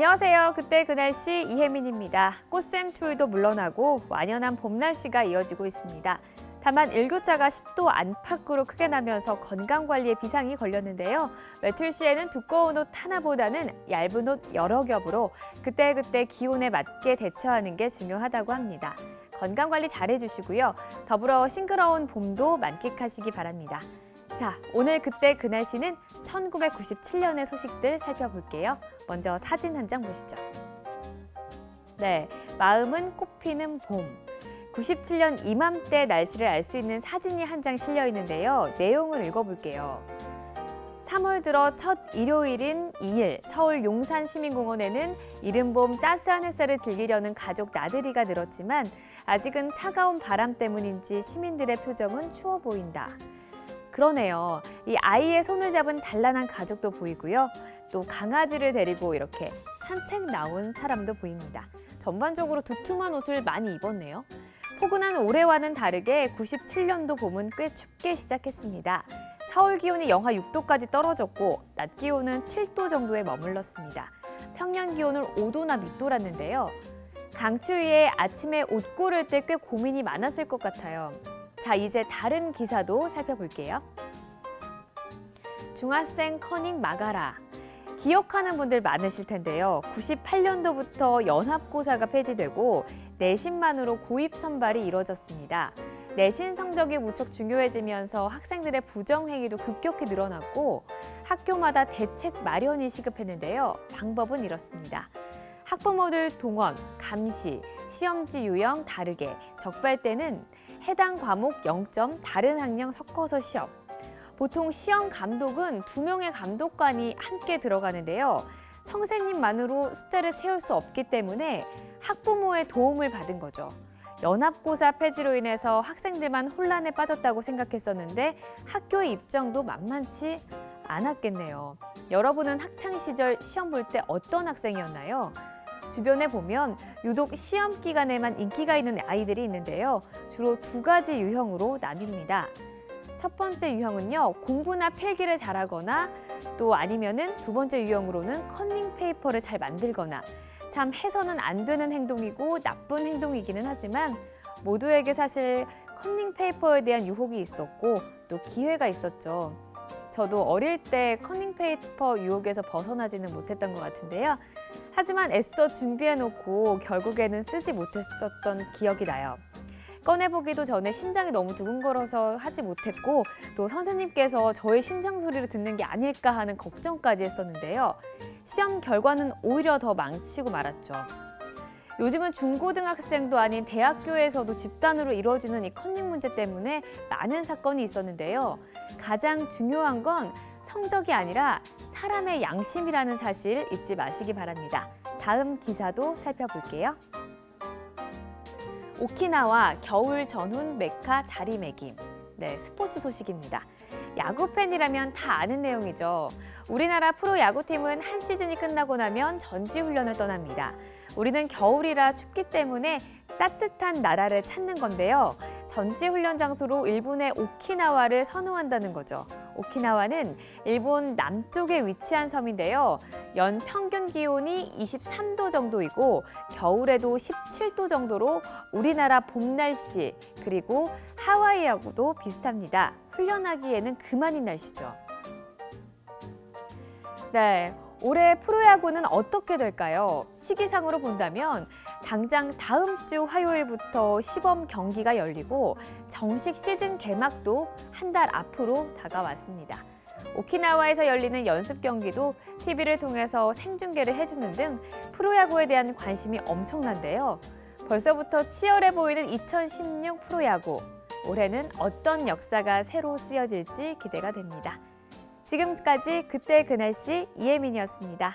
안녕하세요. 그때 그 날씨 이혜민입니다. 꽃샘추위도 물러나고 완연한 봄 날씨가 이어지고 있습니다. 다만 일교차가 10도 안팎으로 크게 나면서 건강관리에 비상이 걸렸는데요. 외출 시에는 두꺼운 옷 하나보다는 얇은 옷 여러 겹으로 그때그때 기온에 맞게 대처하는 게 중요하다고 합니다. 건강관리 잘 해주시고요. 더불어 싱그러운 봄도 만끽하시기 바랍니다. 자, 오늘 그때 그 날씨는 1997년의 소식들 살펴볼게요. 먼저 사진 한 장 보시죠. 네, 마음은 꽃피는 봄. 97년 이맘때 날씨를 알 수 있는 사진이 한 장 실려 있는데요. 내용을 읽어볼게요. 3월 들어 첫 일요일인 2일 서울 용산시민공원에는 이른 봄 따스한 햇살을 즐기려는 가족 나들이가 늘었지만 아직은 차가운 바람 때문인지 시민들의 표정은 추워 보인다. 그러네요. 이 아이의 손을 잡은 단란한 가족도 보이고요. 또 강아지를 데리고 이렇게 산책 나온 사람도 보입니다. 전반적으로 두툼한 옷을 많이 입었네요. 포근한 올해와는 다르게 97년도 봄은 꽤 춥게 시작했습니다. 서울 기온이 영하 6도까지 떨어졌고 낮 기온은 7도 정도에 머물렀습니다. 평년 기온을 5도나 밑돌았는데요. 강추위에 아침에 옷 고를 때 꽤 고민이 많았을 것 같아요. 자, 이제 다른 기사도 살펴볼게요. 중학생 커닝 막아라. 기억하는 분들 많으실 텐데요. 98년도부터 연합고사가 폐지되고 내신만으로 고입 선발이 이뤄졌습니다. 내신 성적이 무척 중요해지면서 학생들의 부정행위도 급격히 늘어났고 학교마다 대책 마련이 시급했는데요. 방법은 이렇습니다. 학부모들 동원, 감시, 시험지 유형 다르게, 적발 때는 해당 과목 0점, 다른 학령 섞어서 시험. 보통 시험 감독은 2명의 감독관이 함께 들어가는데요. 선생님만으로 숫자를 채울 수 없기 때문에 학부모의 도움을 받은 거죠. 연합고사 폐지로 인해서 학생들만 혼란에 빠졌다고 생각했었는데 학교의 입장도 만만치 않았겠네요. 여러분은 학창시절 시험 볼 때 어떤 학생이었나요? 주변에 보면 유독 시험 기간에만 인기가 있는 아이들이 있는데요. 주로 2가지 유형으로 나뉩니다. 첫 번째 유형은요, 공부나 필기를 잘하거나 또 아니면은 두 번째 유형으로는 커닝 페이퍼를 잘 만들거나 참 해서는 안 되는 행동이고 나쁜 행동이기는 하지만 모두에게 사실 커닝 페이퍼에 대한 유혹이 있었고 또 기회가 있었죠. 저도 어릴 때 커닝 페이퍼 유혹에서 벗어나지는 못했던 것 같은데요. 하지만 애써 준비해놓고 결국에는 쓰지 못했었던 기억이 나요. 꺼내보기도 전에 심장이 너무 두근거려서 하지 못했고 또 선생님께서 저의 심장 소리를 듣는 게 아닐까 하는 걱정까지 했었는데요. 시험 결과는 오히려 더 망치고 말았죠. 요즘은 중고등학생도 아닌 대학교에서도 집단으로 이루어지는 이 커닝 문제 때문에 많은 사건이 있었는데요. 가장 중요한 건 성적이 아니라 사람의 양심이라는 사실 잊지 마시기 바랍니다. 다음 기사도 살펴볼게요. 오키나와 겨울 전훈 메카 자리매김. 네, 스포츠 소식입니다. 야구 팬이라면 다 아는 내용이죠. 우리나라 프로야구팀은 한 시즌이 끝나고 나면 전지훈련을 떠납니다. 우리는 겨울이라 춥기 때문에 따뜻한 나라를 찾는 건데요. 전지훈련 장소로 일본의 오키나와를 선호한다는 거죠. 오키나와는 일본 남쪽에 위치한 섬인데요. 연 평균 기온이 23도 정도이고 겨울에도 17도 정도로 우리나라 봄 날씨 그리고 하와이하고도 비슷합니다. 훈련하기에는 그만인 날씨죠. 네, 올해 프로야구는 어떻게 될까요? 시기상으로 본다면 당장 다음 주 화요일부터 시범 경기가 열리고 정식 시즌 개막도 한 달 앞으로 다가왔습니다. 오키나와에서 열리는 연습 경기도 TV를 통해서 생중계를 해주는 등 프로야구에 대한 관심이 엄청난데요. 벌써부터 치열해 보이는 2016 프로야구. 올해는 어떤 역사가 새로 쓰여질지 기대가 됩니다. 지금까지 그때 그 날씨 이혜민이었습니다.